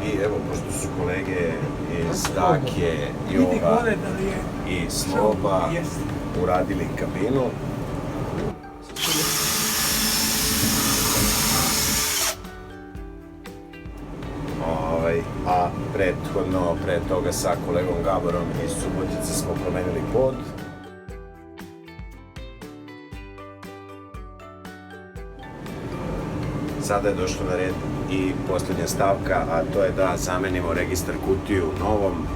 I evo, pošto su kolege iz Dake, Jova i Sloba uradili kabinu, a prethodno, pre toga sa kolegom Gaborom iz Subotice smo promenili pod. Sada je došlo na red i posljednja stavka, a to je da zamenimo registar kutiju novom.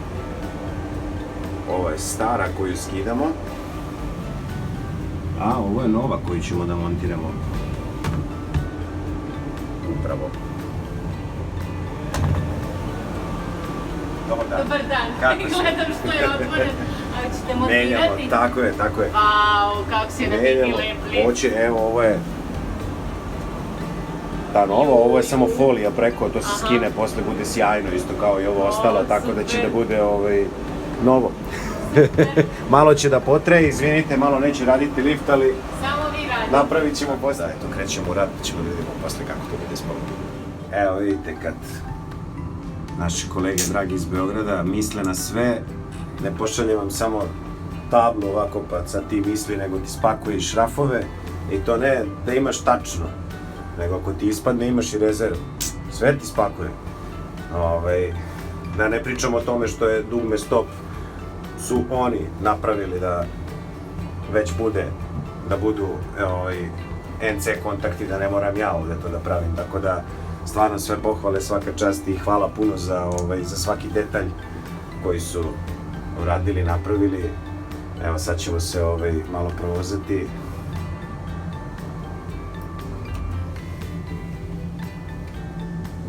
Ovo je stara koju skidamo, a ovo je nova koju ćemo da montiramo. Upravo. Dobar dan. Dobar dan. Kako si? Gledam što je otvoren. A ćete montirati? Menjamo, tako je. Vau, kako si na neki lepli. Hoće, evo, ovo je ta nova, ovo je samo folija preko, to se skine, posle bude sjajno, isto kao i ovo ostalo, tako da će da bude novo. Malo će da potraje, izvinite, malo neće raditi lift, ali samo vi radite. Napravit ćemo posle. Eto, krećemo u rad, ćemo da vidimo posle kako to bude spalo. Evo vidite, kad naši kolege dragi iz Beograda misle na sve, ne pošalje vam samo tablu ovako pa sad ti misli, nego ti spakuje i šrafove, i to ne da imaš tačno, nego ako ti ispadne imaš i rezervu, sve ti spakuje. Da ne pričamo o tome što je dugme stop su oni napravili da već bude, da budu NC kontakti, da ne moram ja ovdje to da pravim, tako da stvarno sve pohvale, svaka čast i hvala puno za svaki detalj koji su uradili, napravili. Evo sad ćemo se malo provozati.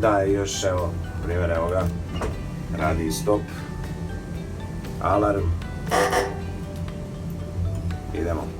Da, i još evo, primjer, evo ga, radi stop, alarm, idemo.